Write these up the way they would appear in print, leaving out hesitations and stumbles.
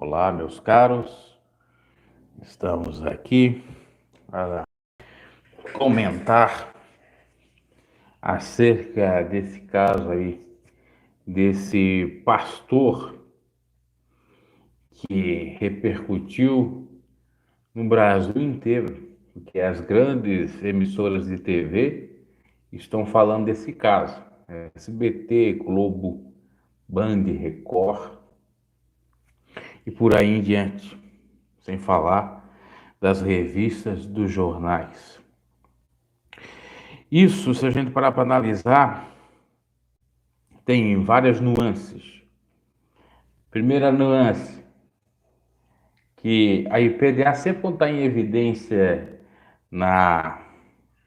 Olá, meus caros, estamos aqui para comentar acerca desse caso aí, desse pastor que repercutiu no Brasil inteiro, porque as grandes emissoras de TV estão falando desse caso. SBT, Globo, Band, Record e por aí em diante, sem falar das revistas, dos jornais. Isso, se a gente parar para analisar, tem várias nuances. Primeira nuance, que a IPDA sempre quando está em evidência na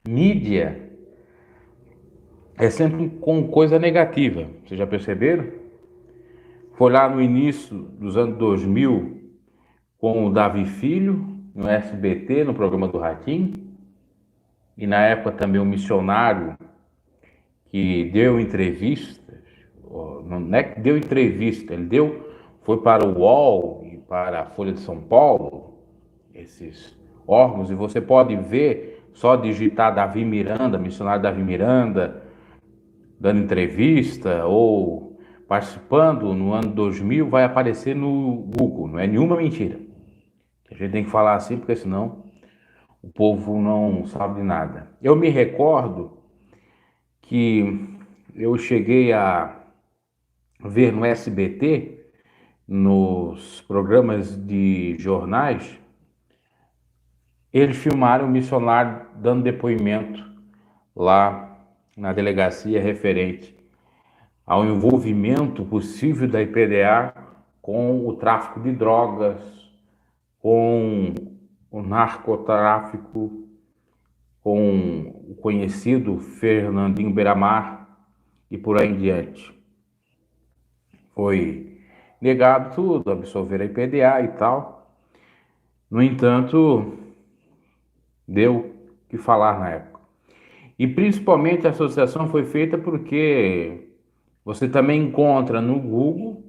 mídia, é sempre com coisa negativa. Vocês já perceberam? Foi lá no início dos anos 2000, com o Davi Filho, no SBT, no programa do Ratinho, e na época também um missionário que deu entrevistas, não é que deu entrevista, foi para o UOL e para a Folha de São Paulo, esses órgãos, e você pode ver, só digitar Davi Miranda, missionário Davi Miranda, dando entrevista ou participando no ano 2000, vai aparecer no Google, não é nenhuma mentira. A gente tem que falar assim, porque senão o povo não sabe de nada. Eu me recordo que eu cheguei a ver no SBT, nos programas de jornais, eles filmaram o missionário dando depoimento lá na delegacia referente ao envolvimento possível da IPDA com o tráfico de drogas, com o narcotráfico, com o conhecido Fernandinho Beiramar e por aí em diante. Foi negado tudo, absolver a IPDA e tal. No entanto, deu que falar na época. E principalmente a associação foi feita porque você também encontra no Google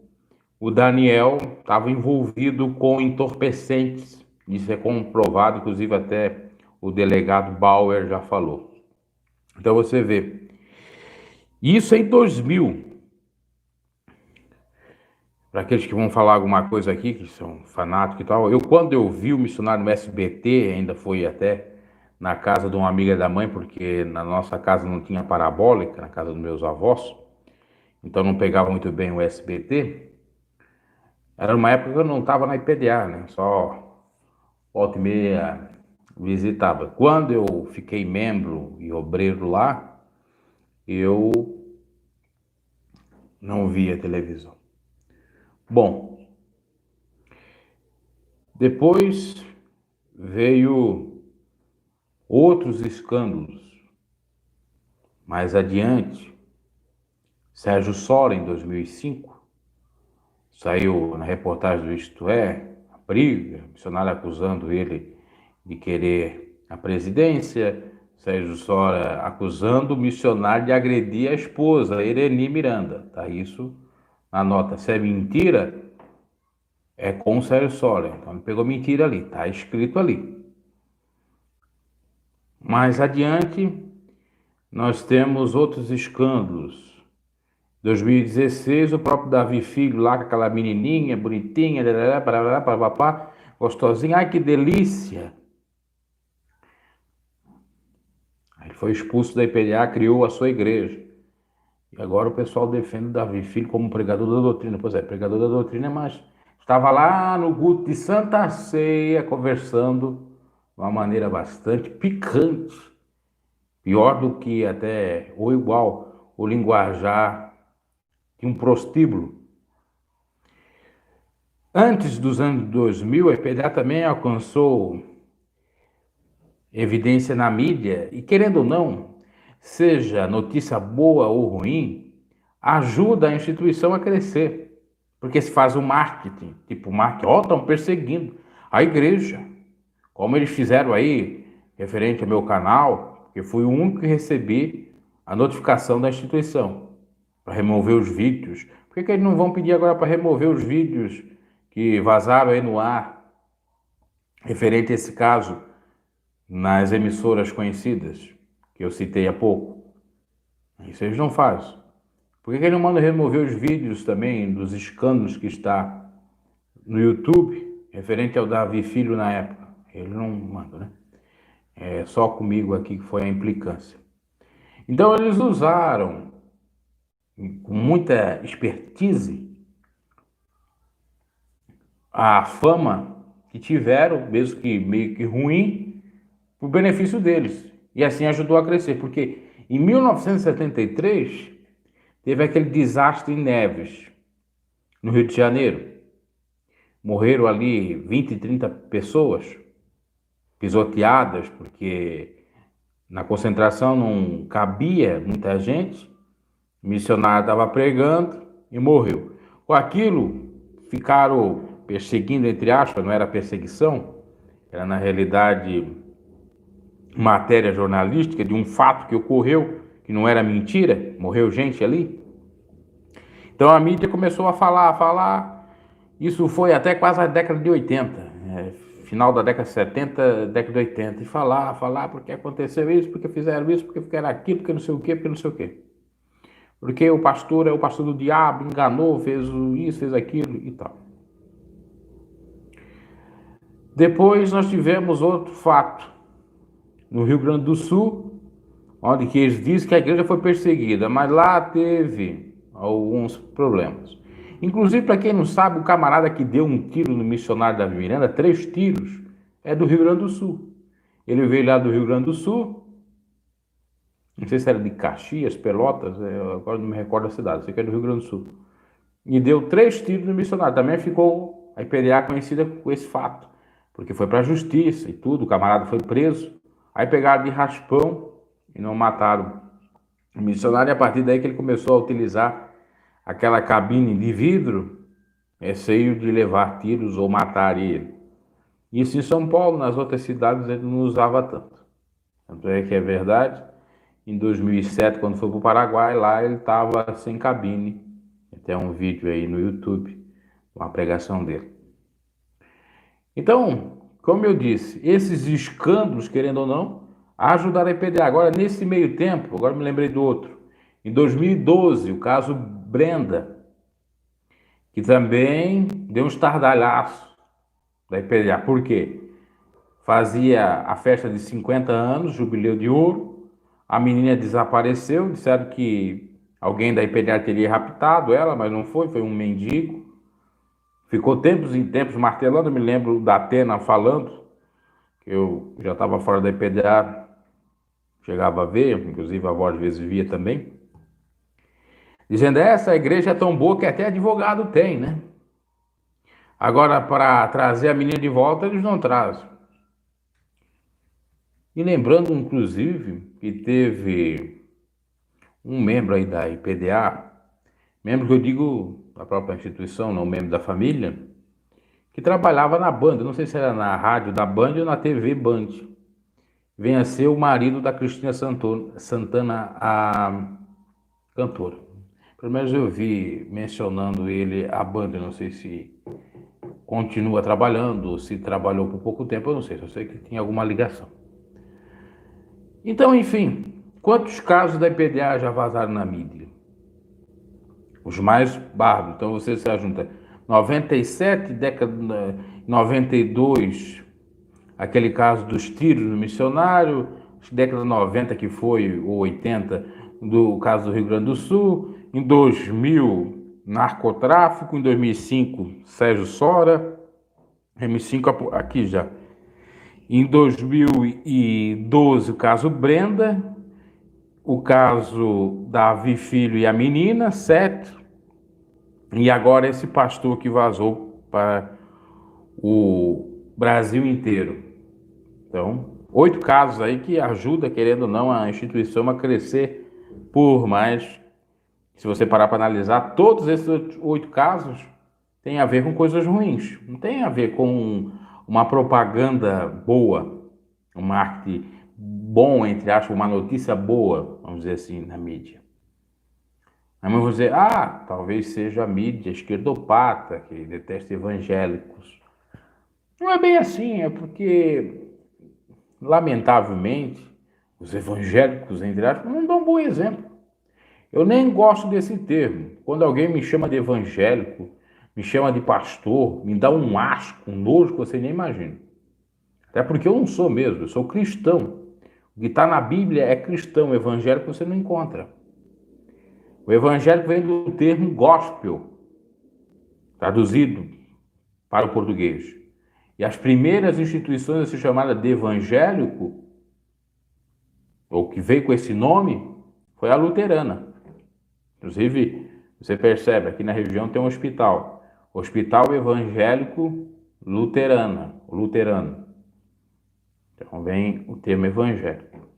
o Daniel estava envolvido com entorpecentes. Isso é comprovado, inclusive até o delegado Bauer já falou. Então você vê. Isso em 2000. Para aqueles que vão falar alguma coisa aqui, que são fanáticos e tal, quando eu vi o missionário no SBT, ainda foi até na casa de uma amiga da mãe, porque na nossa casa não tinha parabólica, na casa dos meus avós, então não pegava muito bem o SBT. Era uma época que eu não estava na IPDA, né? Só volta e meia visitava. Quando eu fiquei membro e obreiro lá, eu não via televisão. Bom, depois veio outros escândalos. Mais adiante, Sérgio Sora, em 2005, saiu na reportagem do Isto É, a briga, missionário acusando ele de querer a presidência, Sérgio Sora acusando o missionário de agredir a esposa, Ireni Miranda. Tá isso na nota. Se é mentira, é com o Sérgio Sora. Então ele pegou mentira ali, tá escrito ali. Mais adiante, nós temos outros escândalos. 2016, o próprio Davi Filho lá com aquela menininha bonitinha, gostosinha, ai que delícia. Ele foi expulso da IPDA, criou a sua igreja. E agora o pessoal defende o Davi Filho como pregador da doutrina. Pois é, pregador da doutrina, mas estava lá no culto de Santa Ceia, conversando de uma maneira bastante picante. Pior do que até, ou igual, o linguajar de um prostíbulo. Antes dos anos 2000, a IPDA também alcançou evidência na mídia, e querendo ou não, seja notícia boa ou ruim, ajuda a instituição a crescer. Porque se faz o marketing, tipo marketing, estão perseguindo a igreja. Como eles fizeram aí, referente ao meu canal, que fui o único que recebi a notificação da instituição para remover os vídeos. Por que eles não vão pedir agora para remover os vídeos que vazaram aí no ar, referente a esse caso, nas emissoras conhecidas, que eu citei há pouco. Isso eles não fazem. Por que eles não mandam remover os vídeos também dos escândalos que está no YouTube, referente ao Davi Filho na época? Eles não mandam, né? É só comigo aqui que foi a implicância. Então eles usaram, com muita expertise, a fama que tiveram, mesmo que meio que ruim, para o benefício deles. E assim ajudou a crescer, porque em 1973 teve aquele desastre em Neves, no Rio de Janeiro. Morreram ali 20, 30 pessoas pisoteadas, porque na concentração não cabia muita gente. O missionário estava pregando e morreu. Com aquilo, ficaram perseguindo, entre aspas, não era perseguição, era na realidade matéria jornalística de um fato que ocorreu, que não era mentira, morreu gente ali. Então a mídia começou a falar. Isso foi até quase a década de 80, final da década de 70, década de 80, e falar, porque aconteceu isso, porque fizeram isso, porque fizeram aquilo, porque não sei o quê, porque não sei o quê. Porque o pastor é o pastor do diabo, enganou, fez isso, fez aquilo e tal. Depois nós tivemos outro fato, no Rio Grande do Sul, onde que eles dizem que a igreja foi perseguida, mas lá teve alguns problemas. Inclusive, para quem não sabe, o camarada que deu um tiro no missionário Davi Miranda, 3 tiros, é do Rio Grande do Sul. Ele veio lá do Rio Grande do Sul, não sei se era de Caxias, Pelotas, agora não me recordo a cidade, sei que é do Rio Grande do Sul. E deu 3 tiros no missionário. Também ficou a IPDA conhecida com esse fato, porque foi para a justiça e tudo, o camarada foi preso. Aí pegaram de raspão e não mataram o missionário, e a partir daí que ele começou a utilizar aquela cabine de vidro, receio de levar tiros ou matar ele. Isso em São Paulo, nas outras cidades ele não usava tanto. Tanto é que é verdade, em 2007, quando foi para o Paraguai, lá ele estava sem cabine. Tem um vídeo aí no YouTube, uma pregação dele. Então, como eu disse, esses escândalos, querendo ou não, ajudaram a IPDA. Agora, nesse meio tempo, agora me lembrei do outro. Em 2012, o caso Brenda, que também deu um estardalhaço da IPDA. Por quê? Fazia a festa de 50 anos, jubileu de ouro, a menina desapareceu, disseram que alguém da IPDA teria raptado ela, mas não foi, foi um mendigo. Ficou tempos em tempos martelando, eu me lembro da Atena falando, que eu já estava fora da IPDA, chegava a ver, inclusive a avó às vezes via também, dizendo, essa igreja é tão boa que até advogado tem, né? Agora, para trazer a menina de volta, eles não trazem. E lembrando, inclusive, que teve um membro aí da IPDA, membro que eu digo da própria instituição, não membro da família, que trabalhava na Band, não sei se era na rádio da Band ou na TV Band. Vem a ser o marido da Cristina Santana, a cantora. Pelo menos eu vi mencionando ele a Band, não sei se continua trabalhando, se trabalhou por pouco tempo, eu não sei, só sei que tinha alguma ligação. Então, enfim, quantos casos da IPDA já vazaram na mídia? Os mais bárbaros. Então você se junta 97, década 92, aquele caso dos tiros no missionário, década 90 que foi, ou 80, do caso do Rio Grande do Sul, em 2000, narcotráfico, em 2005, Sérgio Sora, M5 aqui já. Em 2012, o caso Brenda, o caso Davi Filho e a menina, 7, e agora esse pastor que vazou para o Brasil inteiro. Então, 8 casos aí que ajuda, querendo ou não, a instituição a crescer por mais. Se você parar para analisar, todos esses 8 casos têm a ver com coisas ruins. Não tem a ver com uma propaganda boa, um marketing bom, entre aspas, uma notícia boa, vamos dizer assim, na mídia. Aí eu vou dizer, ah, talvez seja a mídia esquerdopata, que detesta evangélicos. Não é bem assim, é porque, lamentavelmente, os evangélicos, entre aspas, não dão um bom exemplo. Eu nem gosto desse termo. Quando alguém me chama de evangélico, me chama de pastor, me dá um asco, um nojo que você nem imagina. Até porque eu não sou mesmo, eu sou cristão. O que está na Bíblia é cristão, o evangélico você não encontra. O evangélico vem do termo gospel, traduzido para o português. E as primeiras instituições a ser chamadas de evangélico, ou que veio com esse nome, foi a luterana. Inclusive, você percebe, aqui na região tem um hospital. Hospital Evangélico Luterano. Então vem o termo evangélico.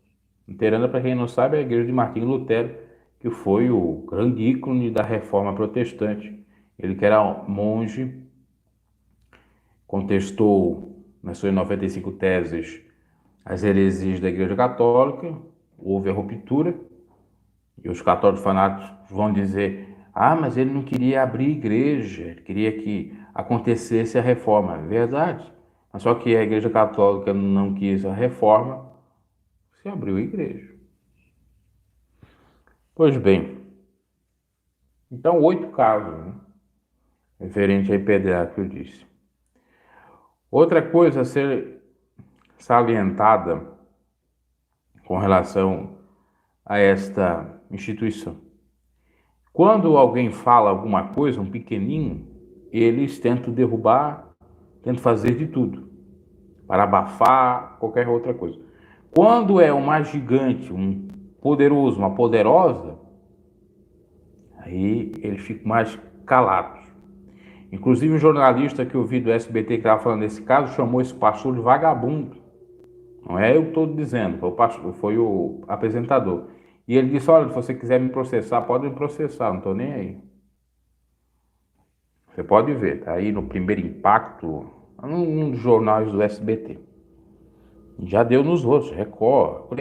Luterana, para quem não sabe, é a igreja de Martinho Lutero, que foi o grande ícone da reforma protestante. Ele que era monge, contestou nas suas 95 teses as heresias da igreja católica, houve a ruptura, e os católicos fanáticos vão dizer, ah, mas ele não queria abrir igreja, ele queria que acontecesse a reforma. É verdade, mas só que a igreja católica não quis a reforma, se abriu a igreja. Pois bem, então 8 casos, né, referente à IPDA que eu disse. Outra coisa a ser salientada com relação a esta instituição. Quando alguém fala alguma coisa, um pequenininho, eles tentam derrubar, tentam fazer de tudo para abafar qualquer outra coisa. Quando é uma gigante, um poderoso, uma poderosa, aí eles ficam mais calados. Inclusive, um jornalista que eu vi do SBT que estava falando desse caso chamou esse pastor de vagabundo. Não é eu que estou dizendo, foi o apresentador. E ele disse, olha, se você quiser me processar, pode me processar, não estou nem aí. Você pode ver, tá aí no Primeiro Impacto, num dos jornais do SBT. Já deu nos outros, Record,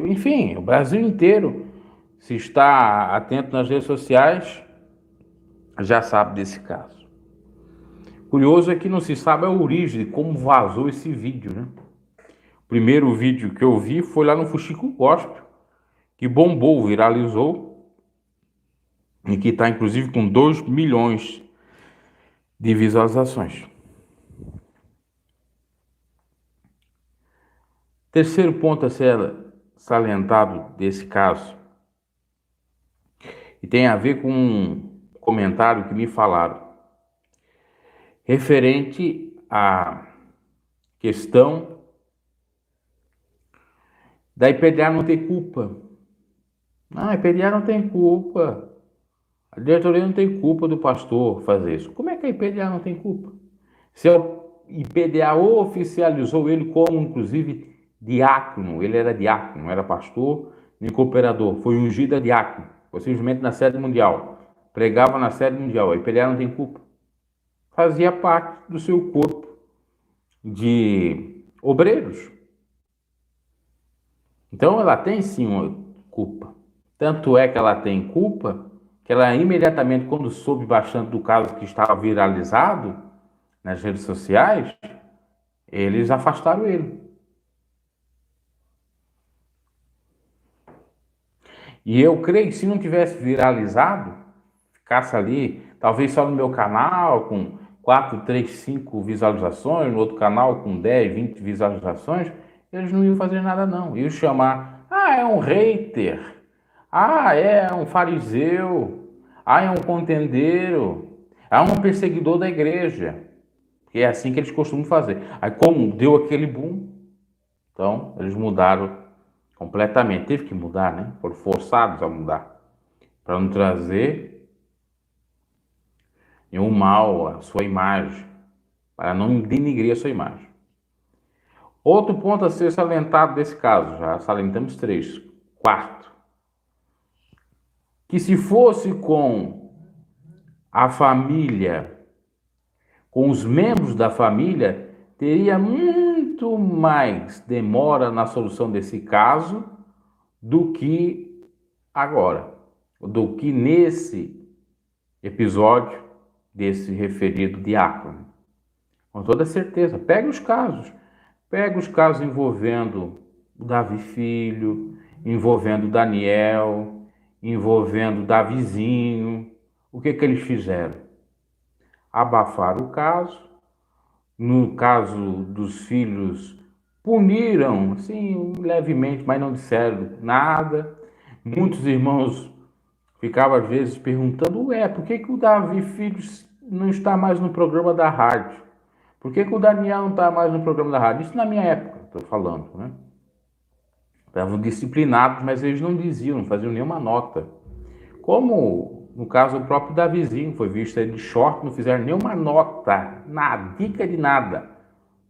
enfim, o Brasil inteiro, se está atento nas redes sociais, já sabe desse caso. Curioso é que não se sabe a origem de como vazou esse vídeo, né? O primeiro vídeo que eu vi foi lá no Fuxico Gospel, que bombou, viralizou, e que está inclusive com 2 milhões de visualizações. Terceiro ponto a ser salientado desse caso, e tem a ver com um comentário que me falaram, referente à questão da IPDA não ter culpa. Não, a IPDA não tem culpa. A diretoria não tem culpa do pastor fazer isso. Como é que a IPDA não tem culpa? Se a IPDA oficializou ele como, inclusive, diácono, ele era diácono, não era pastor nem cooperador, foi ungido a diácono, foi simplesmente na sede mundial, pregava na sede mundial, a IPDA não tem culpa. Fazia parte do seu corpo de obreiros. Então ela tem sim uma culpa. Tanto é que ela tem culpa que ela imediatamente, quando soube bastante do caso que estava viralizado nas redes sociais, eles afastaram ele. E eu creio que se não tivesse viralizado, ficasse ali, talvez só no meu canal, com 4, 3, 5 visualizações, no outro canal com 10, 20 visualizações, eles não iam fazer nada não. Iam chamar, ah, é um hater, ah, é um fariseu, ah, é um contendeiro, ah, um perseguidor da igreja. Que é assim que eles costumam fazer. Aí como deu aquele boom, então eles mudaram completamente. Teve que mudar, né? Foram forçados a mudar. Para não trazer nenhum mal à sua imagem. Para não denigrir a sua imagem. Outro ponto a ser salientado desse caso, já salientamos 3. Quarto, que se fosse com a família, com os membros da família, teria muito mais demora na solução desse caso do que agora. do que nesse episódio desse referido diácono. Com toda certeza. Pega os casos envolvendo o Davi Filho, envolvendo Daniel, envolvendo Davizinho. O que eles fizeram? Abafaram o caso. No caso dos filhos, puniram, assim, levemente, mas não disseram nada. Muitos irmãos ficavam, às vezes, perguntando, por que o Davi Filho não está mais no programa da rádio? Por que o Daniel não está mais no programa da rádio? Isso na minha época, estou falando, né? Estavam disciplinados, mas eles não diziam, não faziam nenhuma nota. Como, no caso, o próprio Davizinho foi visto aí de short, não fizeram nenhuma nota, nada, dica de nada,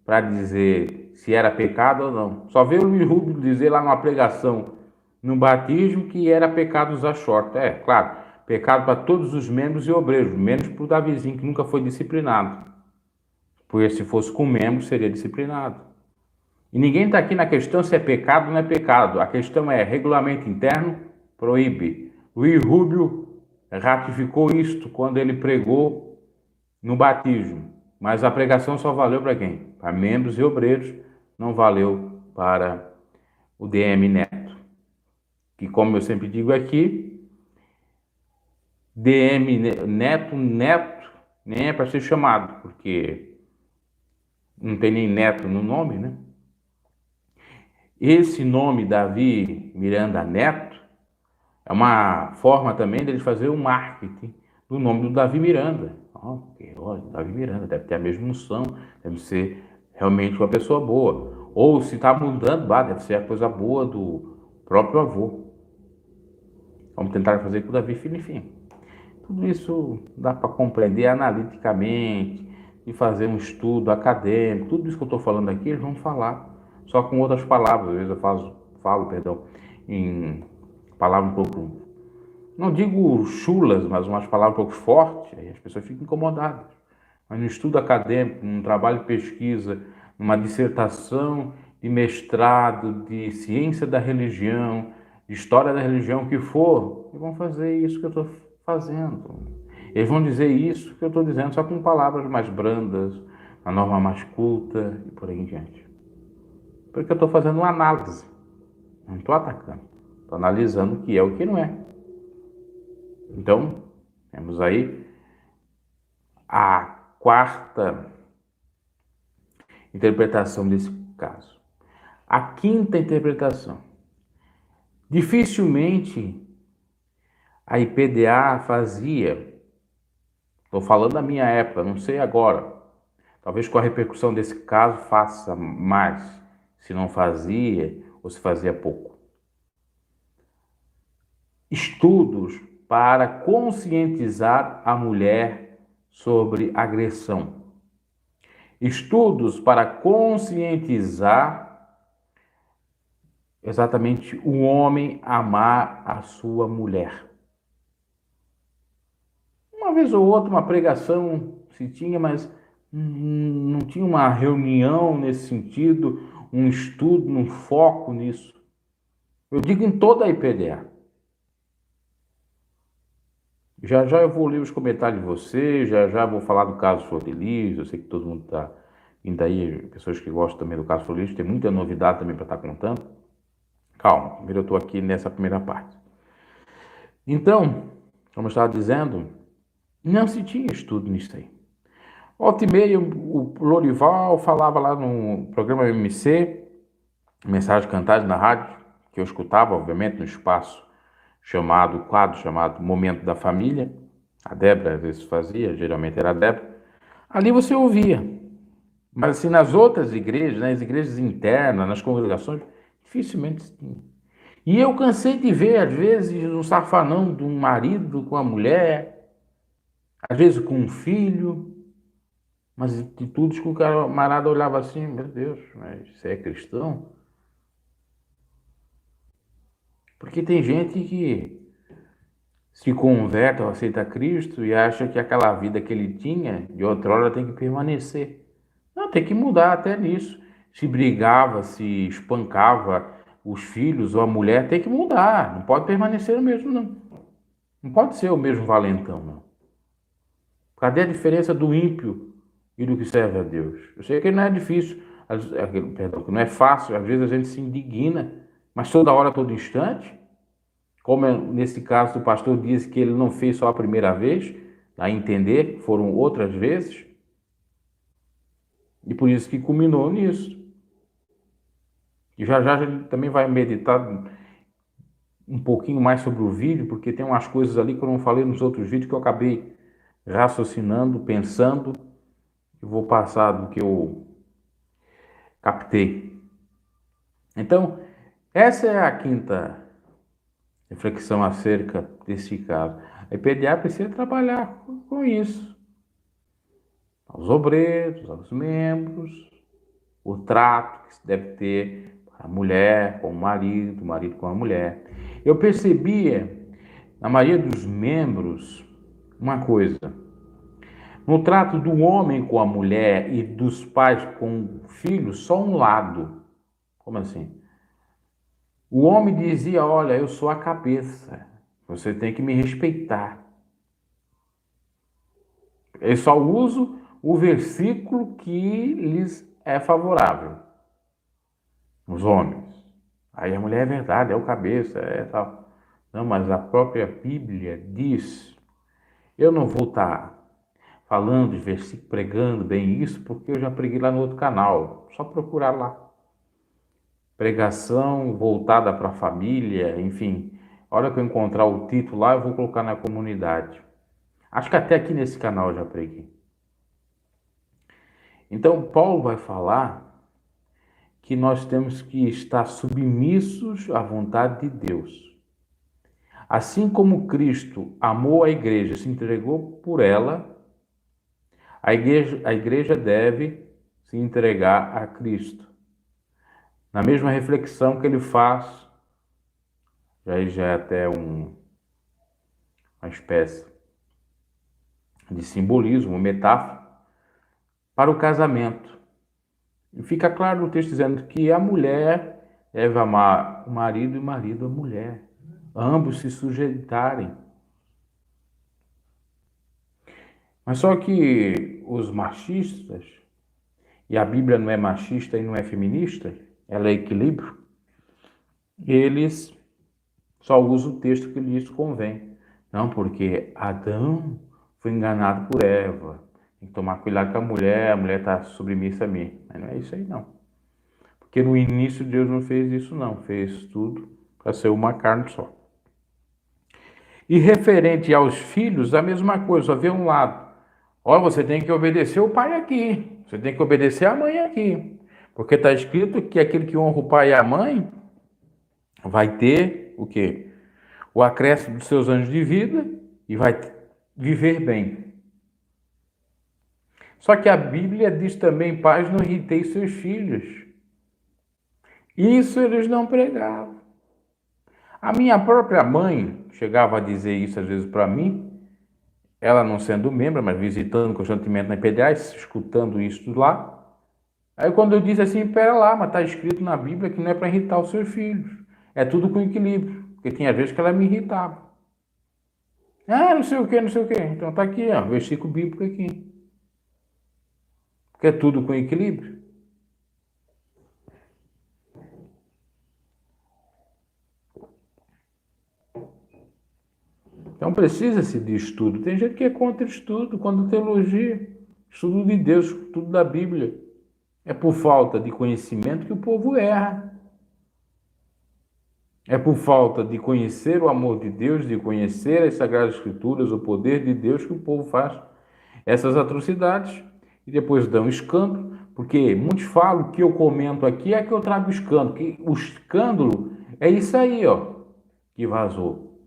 para dizer se era pecado ou não. Só veio o Luiz Rubio dizer lá numa pregação, no batismo, que era pecado usar short. É, claro, pecado para todos os membros e obreiros, menos para o Davizinho, que nunca foi disciplinado. Porque se fosse com membros, seria disciplinado. E ninguém está aqui na questão se é pecado ou não é pecado. A questão é regulamento interno, proíbe. Luiz Rubio ratificou isto quando ele pregou no batismo. Mas a pregação só valeu para quem? Para membros e obreiros, não valeu para o DM Neto. Que, como eu sempre digo aqui, DM Neto nem é para ser chamado, porque não tem nem Neto no nome, né? Esse nome, Davi Miranda Neto, é uma forma também deles fazer o marketing do nome do Davi Miranda. Davi Miranda deve ter a mesma unção, deve ser realmente uma pessoa boa. Ou se está mudando, deve ser a coisa boa do próprio avô. Vamos tentar fazer com o Davi Filho, enfim. Tudo isso dá para compreender analiticamente e fazer um estudo acadêmico. Tudo isso que eu estou falando aqui, eles vão falar, só com outras palavras. Às vezes eu falo, em palavras um pouco, não digo chulas, mas umas palavras um pouco fortes, aí as pessoas ficam incomodadas. Mas no estudo acadêmico, num trabalho de pesquisa, numa dissertação de mestrado, de ciência da religião, de história da religião, o que for, eles vão fazer isso que eu estou fazendo. Eles vão dizer isso que eu estou dizendo, só com palavras mais brandas, a norma mais culta e por aí em diante. Porque eu estou fazendo uma análise, não estou atacando, estou analisando o que é e o que não é. Então, temos aí a quarta interpretação desse caso. A quinta interpretação. Dificilmente a IPDA fazia, estou falando da minha época, não sei agora, talvez com a repercussão desse caso faça mais, se não fazia ou se fazia pouco. Estudos para conscientizar a mulher sobre agressão. Estudos para conscientizar exatamente o homem amar a sua mulher. Uma vez ou outra, uma pregação se tinha, mas não tinha uma reunião nesse sentido, um estudo, um foco nisso. Eu digo em toda a IPDA. Já eu vou ler os comentários de vocês, já vou falar do caso Flor de Lis. Eu sei que todo mundo está indo aí, pessoas que gostam também do caso Flor de Lis, tem muita novidade também para estar contando. Calma, primeiro eu estou aqui nessa primeira parte. Então, como eu estava dizendo, não se tinha estudo nisso aí. Volta e meia, o Lorival falava lá no programa MC, Mensagem Cantada na rádio, que eu escutava, obviamente, no espaço quadro chamado Momento da Família. A Débora às vezes fazia, geralmente era a Débora. Ali você ouvia. Mas assim, nas outras igrejas, nas igrejas internas, nas congregações, dificilmente tinha. E eu cansei de ver, às vezes, um safanão de um marido com a mulher, às vezes com um filho, mas atitudes que o camarada olhava assim, meu Deus, mas você é cristão? Porque tem gente que se converte ou aceita Cristo e acha que aquela vida que ele tinha de outrora tem que permanecer. Não, tem que mudar até nisso. Se brigava, se espancava os filhos ou a mulher, tem que mudar. Não pode permanecer o mesmo, não. Não pode ser o mesmo valentão, não. Cadê a diferença do ímpio e do que serve a Deus? Eu sei que não é difícil, perdão, que não é fácil, às vezes a gente se indigna, mas toda hora, todo instante, como nesse caso o pastor disse que ele não fez só a primeira vez, a entender que foram outras vezes, e por isso que culminou nisso. E já já a gente também vai meditar um pouquinho mais sobre o vídeo, porque tem umas coisas ali que eu não falei nos outros vídeos que eu acabei raciocinando, pensando, e vou passar do que eu captei. Então, essa é a quinta reflexão acerca desse caso. A IPDA precisa trabalhar com isso. Aos obreiros, aos membros, o trato que se deve ter a mulher com o marido com a mulher. Eu percebia na maioria dos membros uma coisa: no trato do homem com a mulher e dos pais com o filho, só um lado. Como assim? O homem dizia: olha, eu sou a cabeça, você tem que me respeitar. Eu só uso o versículo que lhes é favorável. Os homens. Aí a mulher é verdade, é o cabeça, é tal. Não, mas a própria Bíblia diz. Eu não vou estar falando de versículo, pregando bem isso, porque eu já preguei lá no outro canal. Só procurar lá. Pregação voltada para a família, enfim. A hora que eu encontrar o título lá, eu vou colocar na comunidade. Acho que até aqui nesse canal eu já preguei. Então, Paulo vai falar que nós temos que estar submissos à vontade de Deus. Assim como Cristo amou a igreja, se entregou por ela, a igreja deve se entregar a Cristo. Na mesma reflexão que ele faz, já é até uma espécie de simbolismo, uma metáfora, para o casamento. E fica claro no texto dizendo que a mulher deve amar o marido e o marido a mulher. Ambos se sujeitarem. Mas só que os machistas, e a Bíblia não é machista e não é feminista, ela é equilíbrio, eles só usam o texto que lhes convém. Não, porque Adão foi enganado por Eva. Tem que tomar cuidado com a mulher está submissa a mim. Mas não é isso aí, não. Porque no início Deus não fez isso, não. Fez tudo para ser uma carne só. E referente aos filhos, a mesma coisa, só vê um lado. Olha, você tem que obedecer o pai aqui. Você tem que obedecer a mãe aqui. Porque está escrito que aquele que honra o pai e a mãe vai ter o quê? O acréscimo dos seus anos de vida e vai viver bem. Só que a Bíblia diz também: pais, não irriteis seus filhos. Isso eles não pregavam. A minha própria mãe chegava a dizer isso às vezes para mim, ela não sendo membro, mas visitando constantemente na IPDA, escutando isso lá. Aí quando eu disse assim: pera lá, mas está escrito na Bíblia que não é para irritar os seus filhos. É tudo com equilíbrio. Porque tinha vezes que ela me irritava. Ah, não sei o que, não sei o que. Então está aqui, ó, versículo bíblico aqui. Porque é tudo com equilíbrio. Então precisa-se de estudo. Tem gente que é contra estudo, contra teologia, estudo de Deus, estudo da Bíblia. É por falta de conhecimento que o povo erra. É por falta de conhecer o amor de Deus, de conhecer as Sagradas Escrituras, o poder de Deus, que o povo faz essas atrocidades e depois dão escândalo, porque muitos falam que eu comento aqui é que eu trago escândalo, que o escândalo é isso aí, ó, que vazou.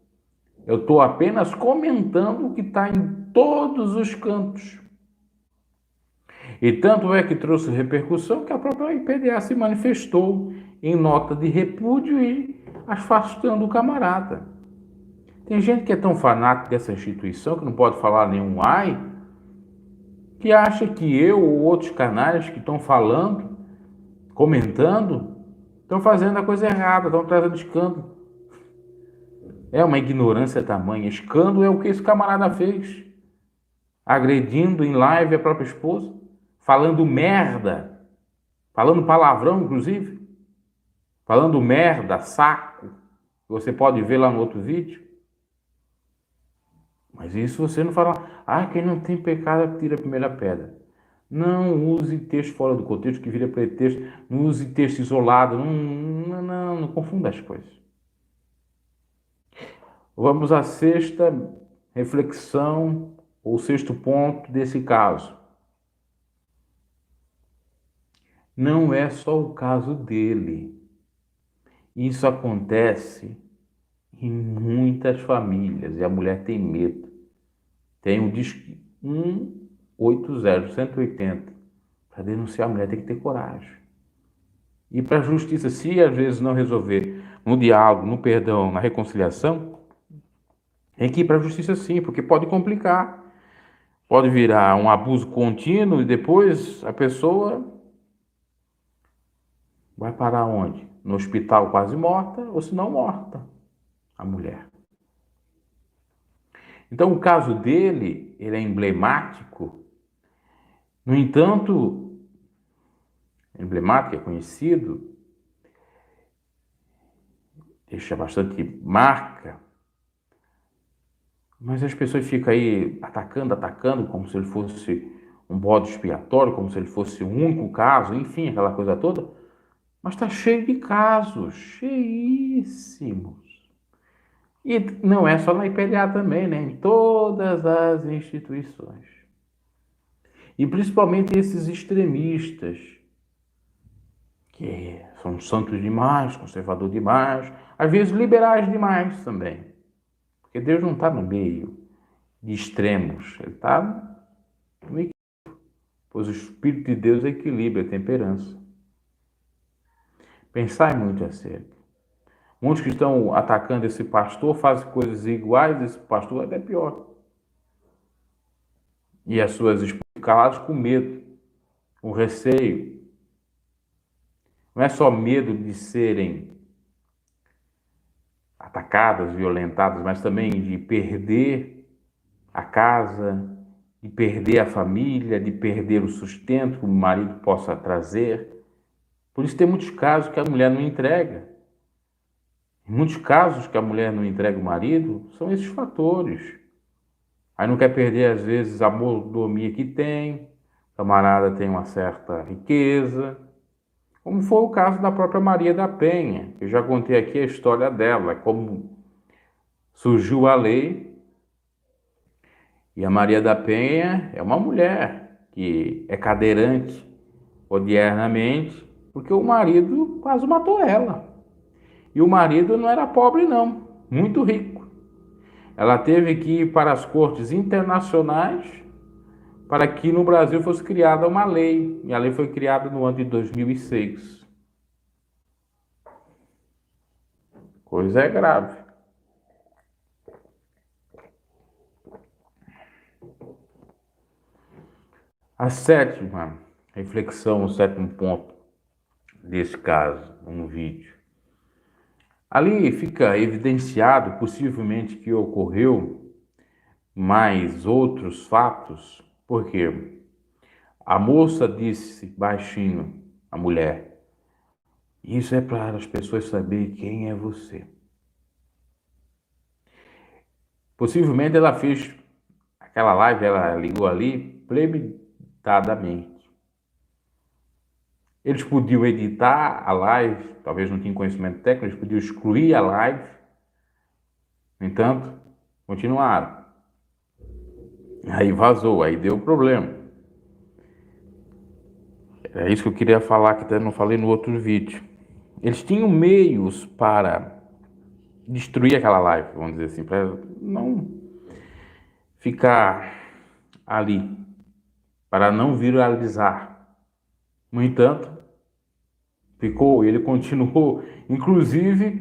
Eu estou apenas comentando o que está em todos os cantos. E tanto é que trouxe repercussão que a própria IPDA se manifestou em nota de repúdio e afastando o camarada. Tem gente que é tão fanática dessa instituição que não pode falar nenhum ai, que acha que eu ou outros canais que estão falando, comentando, estão fazendo a coisa errada, estão trazendo escândalo. É uma ignorância tamanha. Escândalo é o que esse camarada fez. Agredindo em live a própria esposa, falando merda, falando palavrão, inclusive, falando merda, saco. Você pode ver lá no outro vídeo. Mas isso você não fala, quem não tem pecado tira a primeira pedra. Não use texto fora do contexto que vira pretexto. Não use texto isolado. Não confunda as coisas. Vamos à sexta reflexão, ou sexto ponto desse caso. Não é só o caso dele. Isso acontece em muitas famílias e a mulher tem medo. Tem o Disque 180, 180. Para denunciar a mulher tem que ter coragem. E para a justiça, se às vezes não resolver no diálogo, no perdão, na reconciliação, tem que ir para a justiça sim, porque pode complicar. Pode virar um abuso contínuo e depois a pessoa vai parar onde? No hospital quase morta, ou se não morta, a mulher. Então o caso dele, ele é emblemático. No entanto, emblemático, é conhecido, deixa bastante marca, mas as pessoas ficam aí atacando, como se ele fosse um bode expiatório, como se ele fosse o único caso, enfim, aquela coisa toda. Mas está cheio de casos, cheíssimos. E não é só na IPDA também, né? Em todas as instituições. E principalmente esses extremistas, que são santos demais, conservadores demais, às vezes liberais demais também. Porque Deus não está no meio de extremos, ele está no equilíbrio, pois o Espírito de Deus equilibra a temperança. Pensai muito acerca. Muitos que estão atacando esse pastor fazem coisas iguais, esse pastor é até pior. E as suas esposas caladas com medo, com receio. Não é só medo de serem atacadas, violentadas, mas também de perder a casa, de perder a família, de perder o sustento que o marido possa trazer. Por isso tem muitos casos que a mulher não entrega. Em muitos casos que a mulher não entrega o marido, são esses fatores. Aí não quer perder, às vezes, a mordomia que tem, o camarada tem uma certa riqueza, como foi o caso da própria Maria da Penha. Eu já contei aqui a história dela, como surgiu a lei, e a Maria da Penha é uma mulher que é cadeirante odiernamente, porque o marido quase matou ela. E o marido não era pobre, não, muito rico. Ela teve que ir para as cortes internacionais para que no Brasil fosse criada uma lei. E a lei foi criada no ano de 2006. Coisa é grave. A sétima reflexão, o sétimo ponto desse caso, um vídeo. Ali fica evidenciado, possivelmente, que ocorreu mais outros fatos, porque a moça disse baixinho, a mulher, isso é para as pessoas saberem quem é você. Possivelmente ela fez aquela live, ela ligou ali premeditadamente. Eles podiam editar a live, talvez não tinham conhecimento técnico, eles podiam excluir a live. No entanto, continuaram. Aí vazou, aí deu problema. É isso que eu queria falar, que até não falei no outro vídeo. Eles tinham meios para destruir aquela live, vamos dizer assim, para não ficar ali, para não viralizar. No entanto, ficou, ele continuou, inclusive,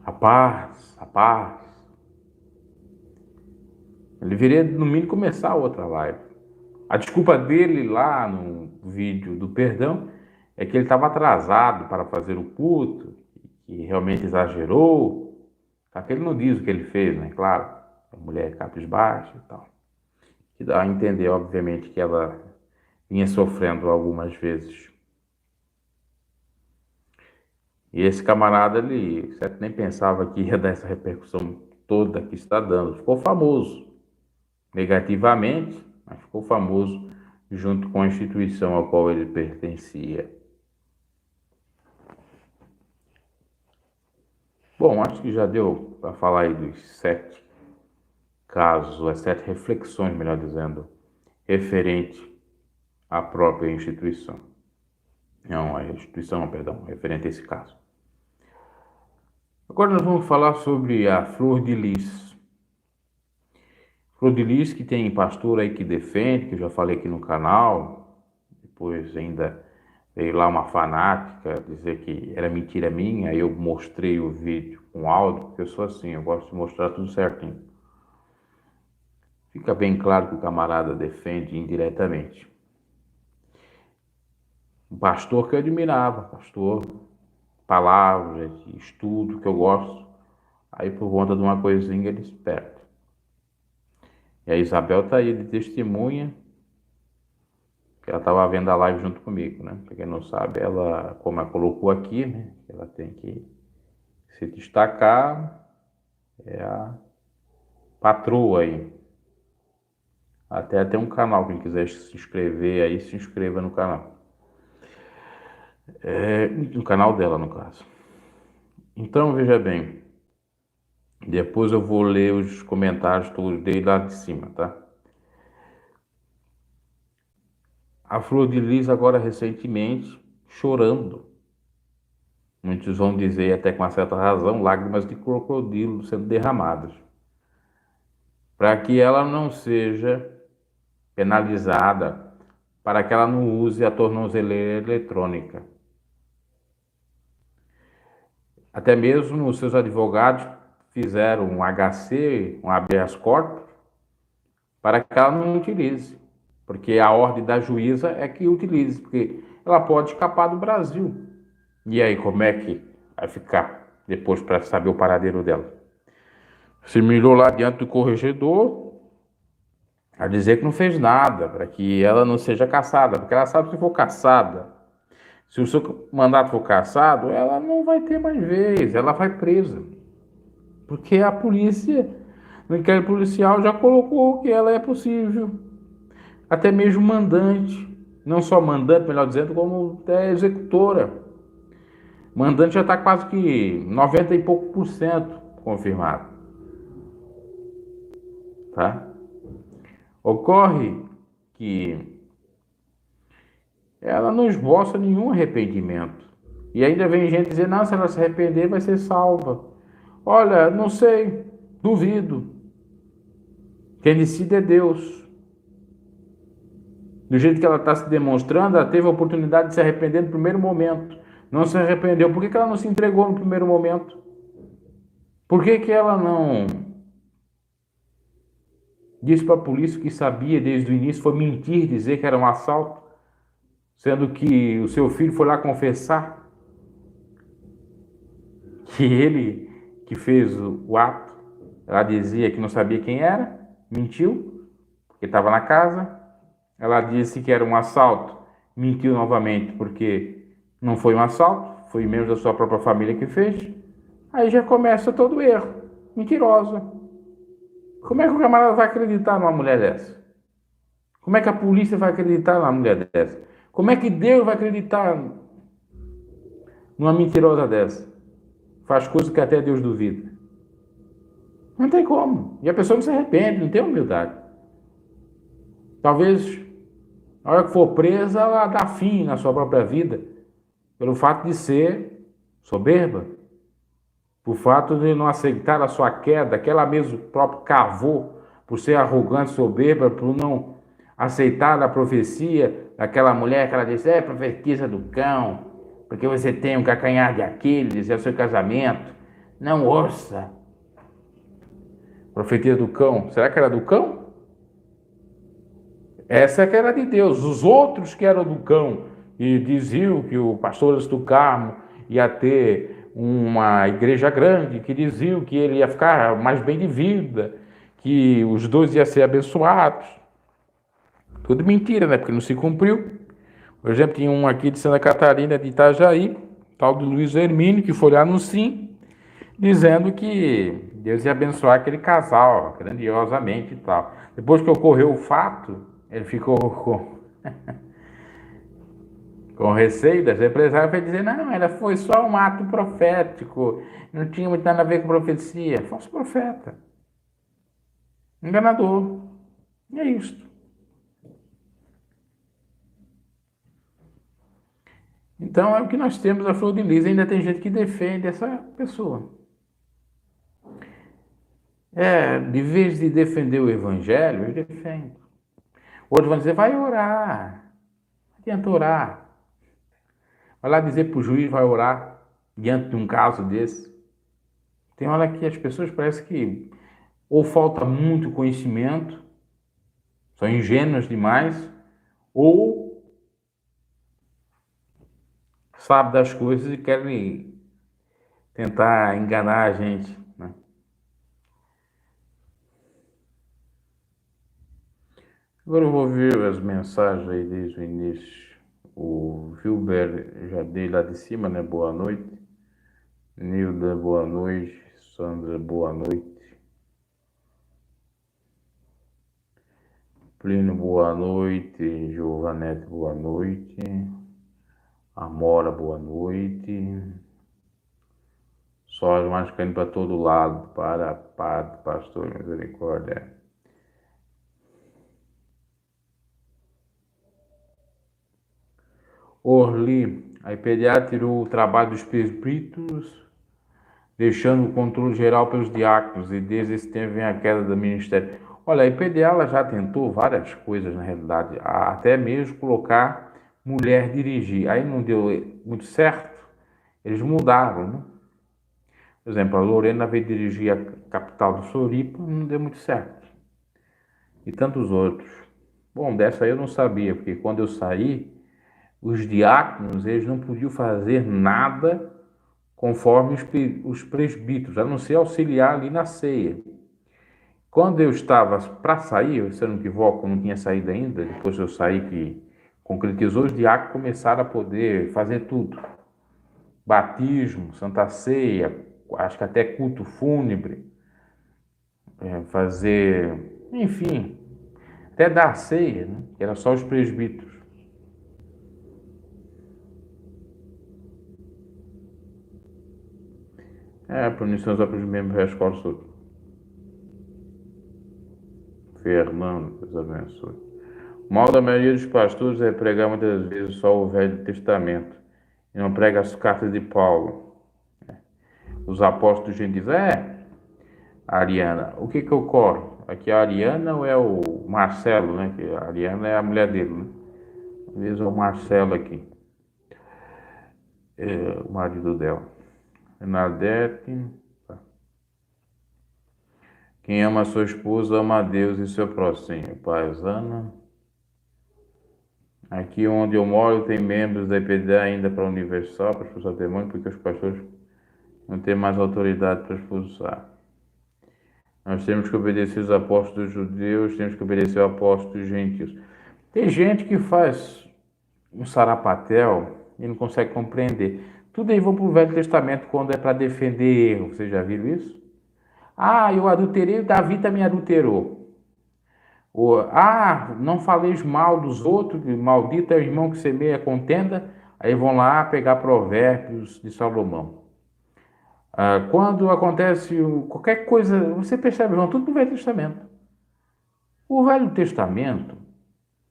a paz. Ele deveria, no mínimo, começar outra live. A desculpa dele lá no vídeo do perdão é que ele estava atrasado para fazer o culto, que realmente exagerou, Só que ele não diz o que ele fez, né? Claro, a mulher é cabisbaixa e tal. Que dá a entender, obviamente, que ela vinha sofrendo algumas vezes. E esse camarada, ele certo, nem pensava que ia dar essa repercussão toda que está dando. Ficou famoso, negativamente, mas ficou famoso junto com a instituição a qual ele pertencia. Bom, acho que já deu para falar aí dos 7 casos, as 7 reflexões, melhor dizendo, referente à própria instituição. Não, a instituição, perdão, referente a esse caso. Agora nós vamos falar sobre a flor de lis. Flor de lis que tem pastor aí que defende, que eu já falei aqui no canal, depois ainda veio lá uma fanática dizer que era mentira minha, aí eu mostrei o vídeo com áudio, porque eu sou assim, eu gosto de mostrar tudo certinho. Fica bem claro que o camarada defende indiretamente. Um pastor que eu admirava, pastor, palavras, estudo, que eu gosto, aí por conta de uma coisinha ele esperta. E a Isabel está aí de testemunha, que ela estava vendo a live junto comigo, né? Pra quem não sabe, ela, como ela colocou aqui, né? Ela tem que se destacar, é a patroa aí. Até tem um canal, quem quiser se inscrever aí, se inscreva no canal. No canal dela, no caso. Então, veja bem, depois eu vou ler os comentários todos dele lá de cima, tá? A Flor de Lis agora recentemente chorando. Muitos vão dizer, até com uma certa razão, lágrimas de crocodilo sendo derramadas. Para que ela não seja penalizada, para que ela não use a tornozeleira eletrônica. Até mesmo os seus advogados fizeram um HC, um habeas corpus, para que ela não utilize. Porque a ordem da juíza é que utilize, porque ela pode escapar do Brasil. E aí, como é que vai ficar depois para saber o paradeiro dela? Se mirou lá diante do corregedor a dizer que não fez nada, para que ela não seja caçada, porque ela sabe que se for caçada, se o seu mandato for cassado, ela não vai ter mais vez, ela vai presa. Porque a polícia, no inquérito policial, já colocou que ela é possível. Até mesmo mandante, não só mandante, melhor dizendo, como até executora. Mandante já está quase que 90 e pouco por cento confirmado. Tá? Ocorre que ela não esboça nenhum arrependimento. E ainda vem gente dizer, não, se ela se arrepender vai ser salva. Olha, não sei, duvido. Quem decide é Deus. Do jeito que ela está se demonstrando, ela teve a oportunidade de se arrepender no primeiro momento. Não se arrependeu. Por que ela não se entregou no primeiro momento? Por que ela não disse para a polícia que sabia desde o início, foi mentir, dizer que era um assalto, sendo que o seu filho foi lá confessar que ele que fez o ato. Ela dizia que não sabia quem era, mentiu, porque estava na casa. Ela disse que era um assalto, mentiu novamente, porque não foi um assalto, foi membro da sua própria família que fez. Aí já começa todo o erro, mentirosa. Como é que o camarada vai acreditar numa mulher dessa? Como é que a polícia vai acreditar numa mulher dessa? Como é que Deus vai acreditar numa mentirosa dessa? Faz coisas que até Deus duvida. Não tem como. E a pessoa não se arrepende, não tem humildade. Talvez, na hora que for presa, ela dá fim na sua própria vida, pelo fato de ser soberba, por fato de não aceitar a sua queda, que ela mesmo próprio cavou, por ser arrogante, soberba, por não aceitar a profecia daquela mulher que ela disse, profetisa do cão, porque você tem um calcanhar de Aquiles, é o seu casamento. Não ouça. Profetia do cão, será que era do cão? Essa é que era de Deus. Os outros que eram do cão e diziam que o pastor do Carmo ia ter uma igreja grande, que diziam que ele ia ficar mais bem de vida, que os dois iam ser abençoados. Tudo mentira, né? Porque não se cumpriu. Por exemplo, tinha um aqui de Santa Catarina, de Itajaí, tal do Luiz Hermínio, que foi lá no Sim, dizendo que Deus ia abençoar aquele casal grandiosamente e tal. Depois que ocorreu o fato, ele ficou com receio das empresárias para dizer, não, era foi só um ato profético, não tinha muito nada a ver com profecia. Falso profeta, enganador. E é isto. Então é o que nós temos a Flor de Lis. Ainda tem gente que defende essa pessoa. De vez de defender o evangelho, eu defendo. Outros vão dizer, vai orar. Não adianta orar. Vai lá dizer para o juiz, vai orar diante de um caso desse. Tem hora que as pessoas parecem que ou falta muito conhecimento, são ingênuas demais, ou sabem das coisas e querem tentar enganar a gente, né? Agora eu vou ver as mensagens aí desde o início. O Wilber já dei lá de cima, né? Boa noite. Nilda, boa noite. Sandra, boa noite. Plínio, boa noite. Giovanete, boa noite. Amora, boa noite. Só as mais caindo para todo lado. Para, Padre, Pastor, misericórdia. Orli, a IPDA tirou o trabalho dos presbíteros, deixando o controle geral pelos diáconos, e desde esse tempo vem a queda do ministério. Olha, a IPDA ela já tentou várias coisas, na realidade, até mesmo colocar mulher dirigir. Aí não deu muito certo, eles mudaram, né? Por exemplo, a Lorena veio dirigir a capital do Floripa, não deu muito certo. E tantos outros. Bom, dessa aí eu não sabia, porque quando eu saí, os diáconos, eles não podiam fazer nada conforme os presbíteros, a não ser auxiliar ali na ceia. Quando eu estava para sair, se eu não me equivoco, não tinha saído ainda, depois eu saí que concretizou, os diáconos começaram a poder fazer tudo. Batismo, Santa Ceia, acho que até culto fúnebre, fazer, enfim, até dar ceia, né? Que era só os presbíteros. Punições para os membros da escola sul. Fernando, Deus abençoe. O mal da maioria dos pastores é pregar muitas vezes só o Velho Testamento e não prega as cartas de Paulo. Os apóstolos, a gente diz, a Ariana. O que ocorre? Aqui é a Ariana ou é o Marcelo, né? Que a Ariana é a mulher dele, né? Às vezes é o Marcelo aqui, o marido dela. Bernadette. Tá. Quem ama a sua esposa ama a Deus e seu próximo. Paisana. Aqui onde eu moro tem membros da IPDA ainda para a Universal, para expulsar o demônio, porque os pastores não têm mais autoridade para expulsar. Nós temos que obedecer os apóstolos judeus, temos que obedecer os apóstolos gentios. Tem gente que faz um sarapatel e não consegue compreender. Tudo aí vão para o Velho Testamento quando é para defender erro. Vocês já viram isso? Eu adulterei, Davi também adulterou. Não faleis mal dos outros, maldito é o irmão que semeia contenda. Aí vão lá pegar provérbios de Salomão. Quando acontece qualquer coisa, você percebe, vão tudo no Velho Testamento. O Velho Testamento,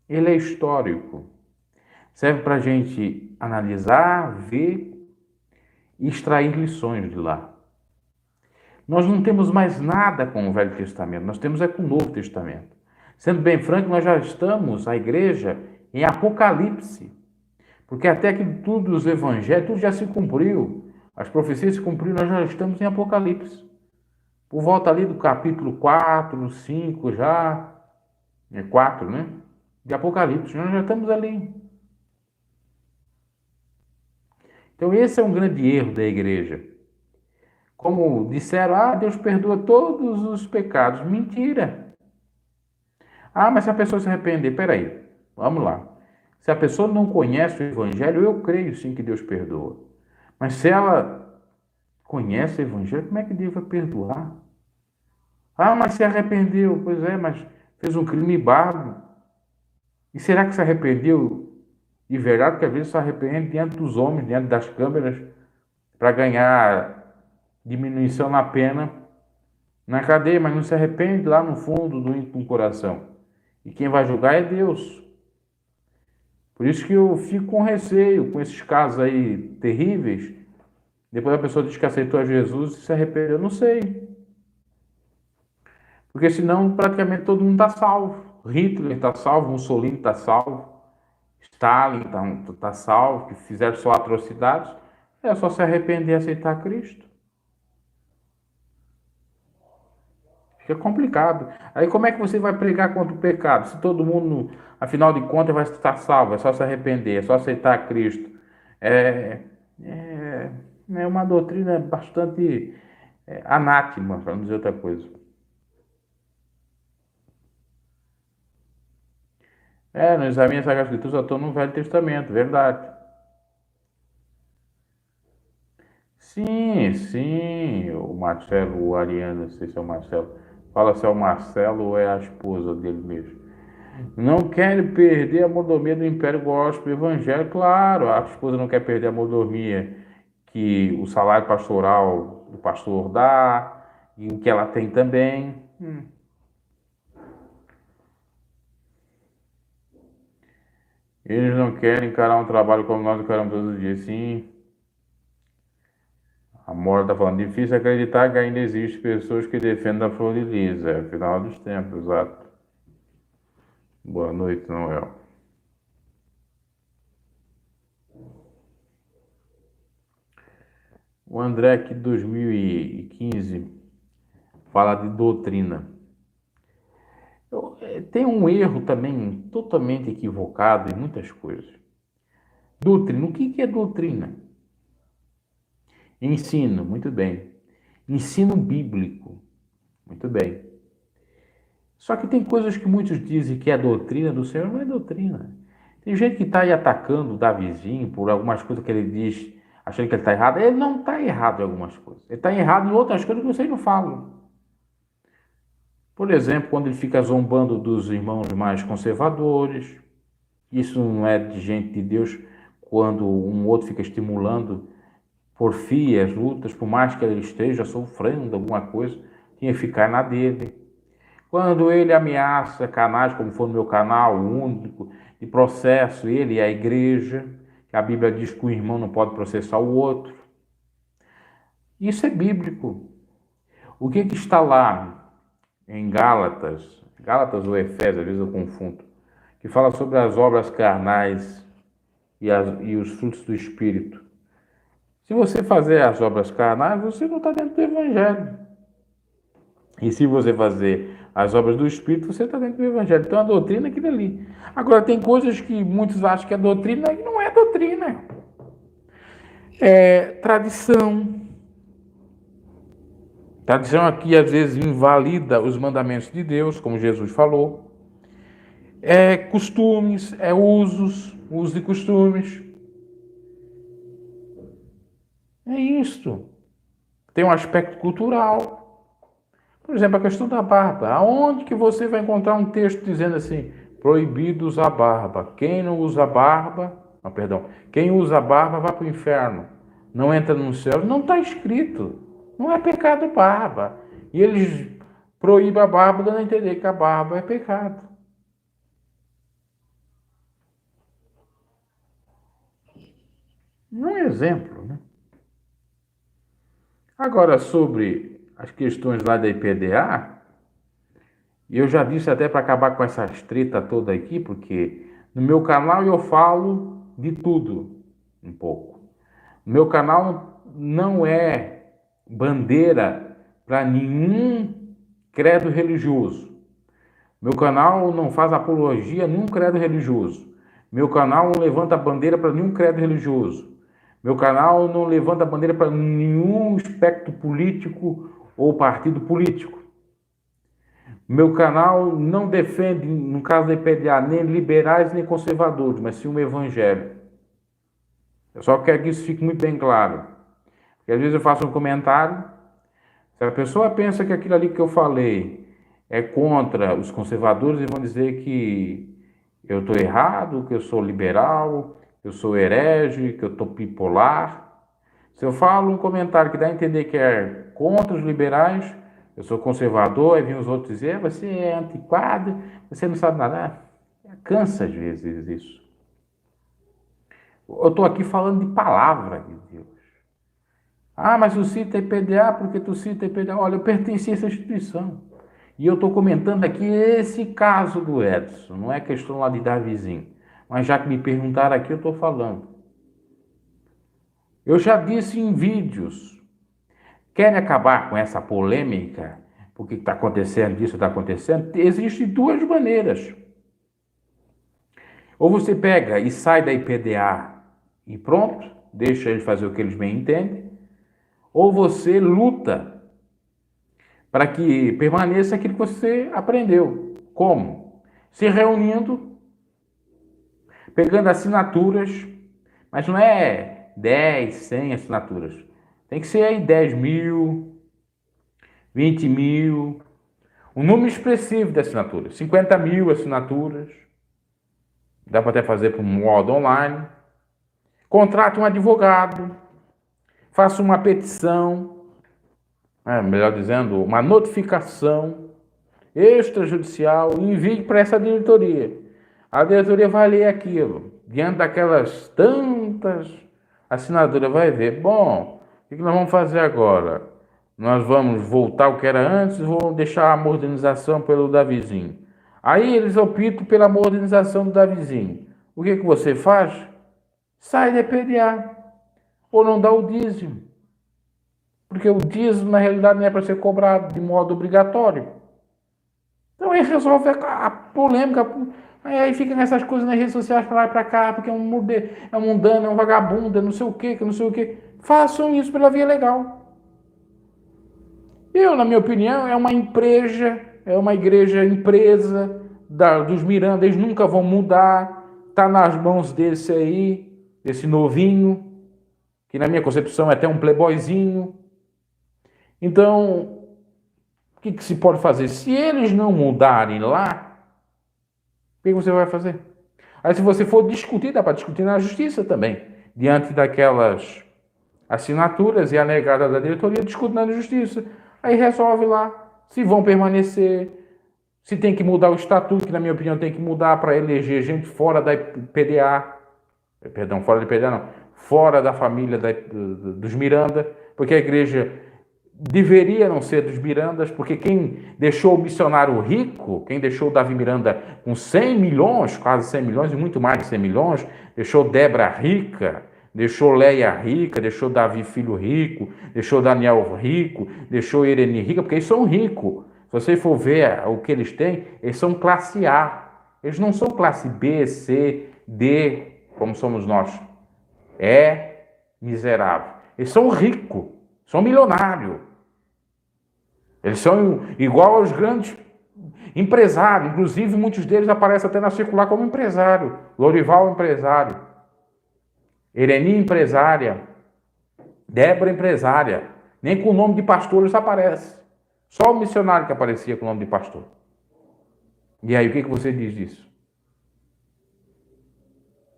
ele é histórico. Serve para a gente analisar, ver e extrair lições de lá. Nós não temos mais nada com o Velho Testamento, nós temos com o Novo Testamento. Sendo bem franco, nós já estamos, a igreja, em Apocalipse. Porque até que tudo os evangelhos, tudo já se cumpriu. As profecias se cumpriram, nós já estamos em Apocalipse. Por volta ali do capítulo 4, 5 já, 4, né? De Apocalipse, nós já estamos ali. Então esse é um grande erro da igreja. como disseram, Deus perdoa todos os pecados. Mentira. Mas se a pessoa se arrepender, peraí, vamos lá. Se a pessoa não conhece o Evangelho, eu creio sim que Deus perdoa. Mas se ela conhece o Evangelho, como é que Deus vai perdoar? Mas se arrependeu. Pois é, mas fez um crime bárbaro. E será que se arrependeu de verdade? Porque às vezes se arrepende diante dos homens, diante das câmeras, para ganhar diminuição na pena na cadeia, mas não se arrepende lá no fundo do íntimo coração. E quem vai julgar é Deus. Por isso que eu fico com receio com esses casos aí terríveis. Depois a pessoa diz que aceitou a Jesus e se arrependeu. Eu não sei. Porque senão praticamente todo mundo está salvo. Hitler está salvo, Mussolini está salvo, Stalin está salvo, que fizeram só atrocidades. É só se arrepender e aceitar Cristo. Fica complicado. Aí como é que você vai pregar contra o pecado? Se todo mundo, afinal de contas, vai estar salvo, é só se arrepender, é só aceitar Cristo. É, é, é uma doutrina bastante anátema, para não dizer outra coisa. No exame da Sagrada Escritura só estou no Velho Testamento, verdade. Sim, o Marcelo, o Ariano, não sei se é o Marcelo. Fala se é o Marcelo ou é a esposa dele mesmo. Não quer perder a mordomia do Império Gospel Evangélico, claro. A esposa não quer perder a mordomia que o salário pastoral do pastor dá e o que ela tem também. Eles não querem encarar um trabalho como nós encaramos todos os dias. Sim, a Mora está falando, difícil acreditar que ainda existem pessoas que defendem a flor de lis. É o final dos tempos, exato. Boa noite, Noel. O André aqui de 2015 fala de doutrina. Tem um erro também totalmente equivocado em muitas coisas. Doutrina, o que é doutrina? Ensino, muito bem. Ensino bíblico, muito bem. Só que tem coisas que muitos dizem que é doutrina do Senhor, não é doutrina. Tem gente que está aí atacando o Davizinho por algumas coisas que ele diz, achando que ele está errado. Ele não está errado em algumas coisas. Ele está errado em outras coisas que vocês não falam. Por exemplo, quando ele fica zombando dos irmãos mais conservadores. Isso não é de gente de Deus quando um outro fica estimulando porfias, lutas, por mais que ele esteja sofrendo alguma coisa, tinha que ficar na dele. Quando ele ameaça canais, como foi no meu canal, único, de processo, ele e a igreja, que a Bíblia diz que o irmão não pode processar o outro. Isso é bíblico. O que está lá em Gálatas ou Efésios, às vezes eu confundo, que fala sobre as obras carnais e os frutos do Espírito. Se você fazer as obras carnais, você não está dentro do Evangelho. E se você fazer as obras do Espírito, você está dentro do Evangelho. Então a doutrina é aquilo ali. Agora, tem coisas que muitos acham que é doutrina e não é doutrina. É tradição. Tradição aqui, às vezes, invalida os mandamentos de Deus, como Jesus falou. É costumes, é uso de costumes. É isto. Tem um aspecto cultural. Por exemplo, a questão da barba. Aonde que você vai encontrar um texto dizendo assim, proibido usar barba? Quem não usa barba, quem usa barba vai para o inferno. Não entra no céu. Não está escrito. Não é pecado barba. E eles proíbem a barba, dando a entender que a barba é pecado. Um exemplo, né? Agora, sobre as questões lá da IPDA, eu já disse até para acabar com essa treta toda aqui, porque no meu canal eu falo de tudo, um pouco. O meu canal não é bandeira para nenhum credo religioso. Meu canal não faz apologia a nenhum credo religioso. Meu canal não levanta bandeira para nenhum credo religioso. Meu canal não levanta bandeira para nenhum espectro político ou partido político. Meu canal não defende, no caso da IPDA, nem liberais nem conservadores, mas sim um evangelho. Eu só quero que isso fique muito bem claro. Porque às vezes eu faço um comentário, se a pessoa pensa que aquilo ali que eu falei é contra os conservadores, eles vão dizer que eu estou errado, que eu sou liberal, que eu sou herege, que eu estou bipolar. Se eu falo um comentário que dá a entender que é contra os liberais, eu sou conservador, aí vem os outros dizer, você é antiquado, você não sabe nada. Cansa às vezes isso. Eu estou aqui falando de palavra de Deus. Ah, mas tu cita IPDA porque tu cita IPDA. Olha, eu pertenci a essa instituição. E eu estou comentando aqui esse caso do Edson. Não é questão lá de Davizinho. Mas já que me perguntaram aqui, eu estou falando. Eu já disse em vídeos. Querem acabar com essa polêmica? Porque está acontecendo isso, está acontecendo? Existem duas maneiras. Ou você pega e sai da IPDA e pronto, deixa eles fazer o que eles bem entendem. Ou você luta para que permaneça aquilo que você aprendeu. Como? Se reunindo, pegando assinaturas, mas não é 10, 100 assinaturas. Tem que ser aí 10 mil, 20 mil, um número expressivo de assinaturas. 50 mil assinaturas. Dá para até fazer por um modo online. Contrate um advogado. Faça uma petição. Melhor dizendo, uma notificação extrajudicial e envie para essa diretoria. A diretoria vai ler aquilo. Diante daquelas tantas assinaturas, vai ver. Bom, o que nós vamos fazer agora? Nós vamos voltar ao que era antes, vamos deixar a modernização pelo Davizinho. Aí eles optam pela modernização do Davizinho. O que você faz? Sai da IPDA. Ou não dá o dízimo. Porque o dízimo, na realidade, não é para ser cobrado de modo obrigatório. Então aí resolve a polêmica. Aí fica nessas coisas nas redes sociais para lá e para cá, porque é um mundano, é um vagabundo, é não sei o quê, que não sei o quê. Façam isso pela via legal. Eu, na minha opinião, é uma igreja empresa dos Miranda, eles nunca vão mudar, está nas mãos desse aí, desse novinho, que na minha concepção é até um playboyzinho. Então, o que se pode fazer? Se eles não mudarem lá, o que você vai fazer? Aí se você for discutir, dá para discutir na justiça também, diante daquelas assinaturas e a negada da diretoria, discute na justiça. Aí resolve lá se vão permanecer, se tem que mudar o estatuto, que na minha opinião tem que mudar para eleger gente fora da PDA, perdão, fora da PDA não, fora da família dos Miranda, porque a igreja deveria não ser dos Mirandas, porque quem deixou o missionário rico, quem deixou o Davi Miranda com 100 milhões, quase 100 milhões e muito mais de 100 milhões, deixou Débora rica, deixou Leia rica, deixou Davi filho rico, deixou Daniel rico, deixou Irene rica, porque eles são ricos. Se você for ver o que eles têm, eles são classe A. Eles não são classe B, C, D, como somos nós. É miserável. Eles são ricos, são milionários. Eles são igual aos grandes empresários. Inclusive, muitos deles aparecem até na circular como empresário. Lorival, empresário. Ereni, empresária. Débora, empresária. Nem com o nome de pastor eles aparecem. Só o missionário que aparecia com o nome de pastor. E aí, o que você diz disso?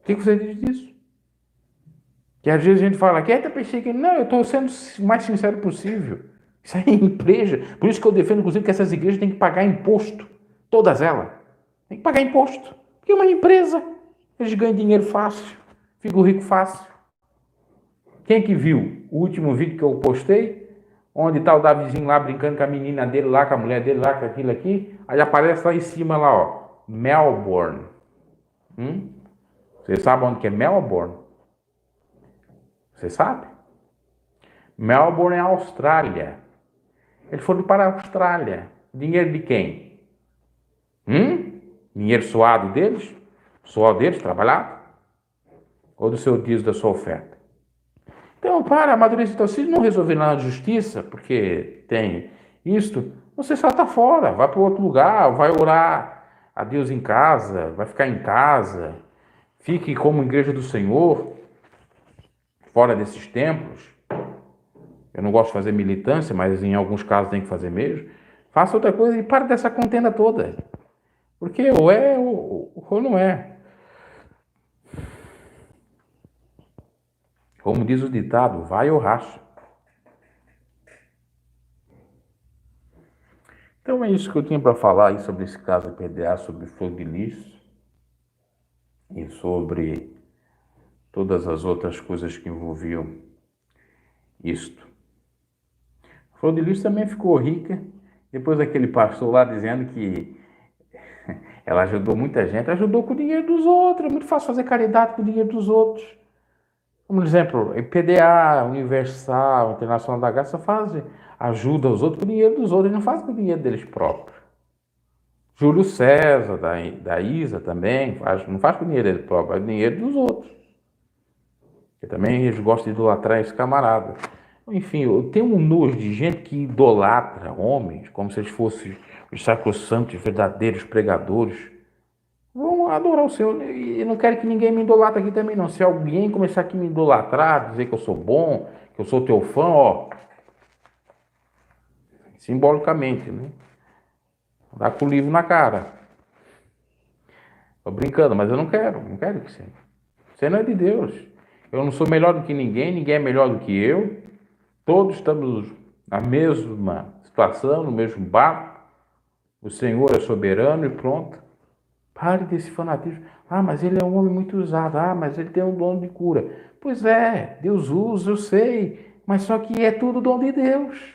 O que você diz disso? Que às vezes a gente fala, quieta, pensei que não, eu estou sendo o mais sincero possível. Isso aí é igreja. Por isso que eu defendo, inclusive, que essas igrejas têm que pagar imposto. Todas elas. Tem que pagar imposto. Porque é uma empresa. Eles ganham dinheiro fácil. Ficam rico fácil. Quem que viu o último vídeo que eu postei? Onde está o Davizinho lá brincando com a menina dele lá, com a mulher dele lá, com aquilo aqui. Aí aparece lá em cima lá, ó. Melbourne. Você sabe onde que é Melbourne? Você sabe? Melbourne é a Austrália. Eles foram para a Austrália. Dinheiro de quem? Dinheiro suado deles? Suor deles, trabalhado? Ou do seu dízimo, da sua oferta? Então, para amadurecer. Então, se não resolver na justiça, porque tem isto, você só está fora, vai para outro lugar, vai orar a Deus em casa, vai ficar em casa, fique como igreja do Senhor, fora desses templos. Eu não gosto de fazer militância, mas em alguns casos tem que fazer mesmo. Faça outra coisa e pare dessa contenda toda. Porque ou é ou não é. Como diz o ditado, vai ou racha. Então é isso que eu tinha para falar aí sobre esse caso do PDA, sobre fogo de lixo e sobre todas as outras coisas que envolviam isto. A Flor de Lis também ficou rica, depois daquele pastor lá dizendo que ela ajudou muita gente, ajudou com o dinheiro dos outros, é muito fácil fazer caridade com o dinheiro dos outros. Como exemplo, PDA, Universal, Internacional da Graça fazem, ajuda os outros com o dinheiro dos outros, eles não fazem com o dinheiro deles próprios. Júlio César, da ISA também, não faz com o dinheiro dele próprio, faz com o dinheiro dos outros. Porque também eles gostam de idolatrar esse camarada. Enfim, eu tenho um nojo de gente que idolatra homens como se eles fossem os sacrossantos, verdadeiros pregadores. Vão adorar o Senhor. E não quero que ninguém me idolatre aqui também, não. Se alguém começar aqui a me idolatrar, dizer que eu sou bom, que eu sou teu fã, ó, simbolicamente, né? Dá com o livro na cara. Tô brincando, mas eu não quero que seja. Você não é de Deus. Eu não sou melhor do que ninguém, ninguém é melhor do que eu. Todos estamos na mesma situação, no mesmo barco. O Senhor é soberano e pronto. Pare desse fanatismo. Ah, mas ele é um homem muito usado. Ah, mas ele tem um dom de cura. Pois é, Deus usa, eu sei. Mas só que é tudo dom de Deus.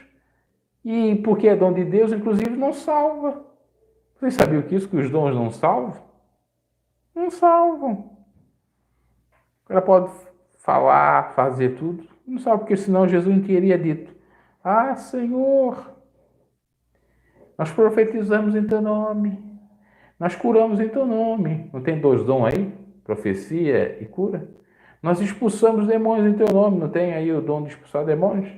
E porque é dom de Deus, inclusive, não salva. Vocês sabiam que isso, que os dons não salvam? Não salvam. O cara pode falar, fazer tudo. Não salva, porque senão Jesus não teria dito: Ah, Senhor, nós profetizamos em teu nome. Nós curamos em teu nome. Não tem dois dons aí? Profecia e cura? Nós expulsamos demônios em teu nome. Não tem aí o dom de expulsar demônios?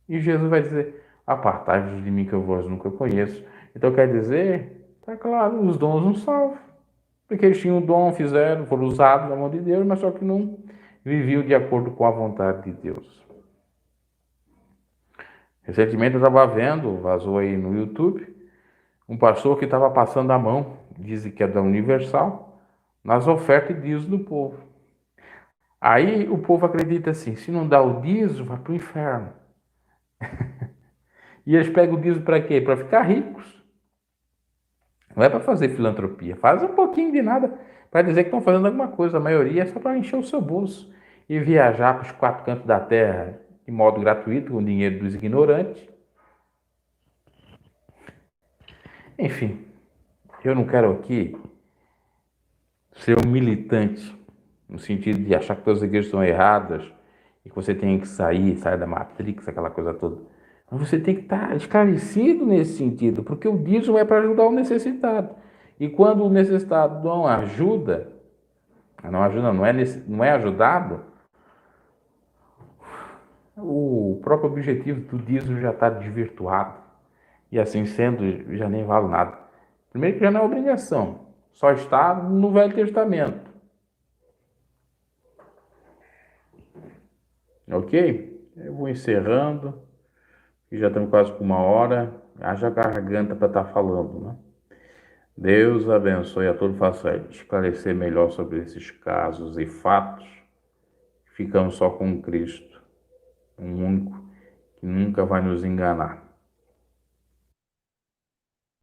E Jesus vai dizer: Apartai-vos de mim que eu vos nunca conheço. Então quer dizer, tá claro, os dons não salvam. Porque eles tinham o dom, fizeram, foram usados na mão de Deus, mas só que não viviam de acordo com a vontade de Deus. Recentemente eu estava vendo, vazou aí no YouTube, um pastor que estava passando a mão, diz que é da Universal, nas ofertas e dízimos do povo. Aí o povo acredita assim: se não dá o dízimo, vai para o inferno. E eles pegam o dízimo para quê? Para ficar ricos. Não é para fazer filantropia. Faz um pouquinho de nada para dizer que estão fazendo alguma coisa. A maioria é só para encher o seu bolso e viajar para os quatro cantos da terra de modo gratuito, com o dinheiro dos ignorantes. Enfim, eu não quero aqui ser um militante, no sentido de achar que todas as igrejas estão erradas e que você tem que sair da Matrix, aquela coisa toda. Mas você tem que estar esclarecido nesse sentido, porque o dízimo é para ajudar o necessitado. E quando o necessitado não ajuda, não é ajudado, o próprio objetivo do dízimo já está desvirtuado. E assim sendo, já nem vale nada. Primeiro que já não é obrigação, só está no Velho Testamento. Ok? Eu vou encerrando, e já estamos quase com 1 hora. Haja garganta para estar falando, né? Deus abençoe a todos, faça esclarecer melhor sobre esses casos e fatos. Ficamos só com Cristo, um único que nunca vai nos enganar.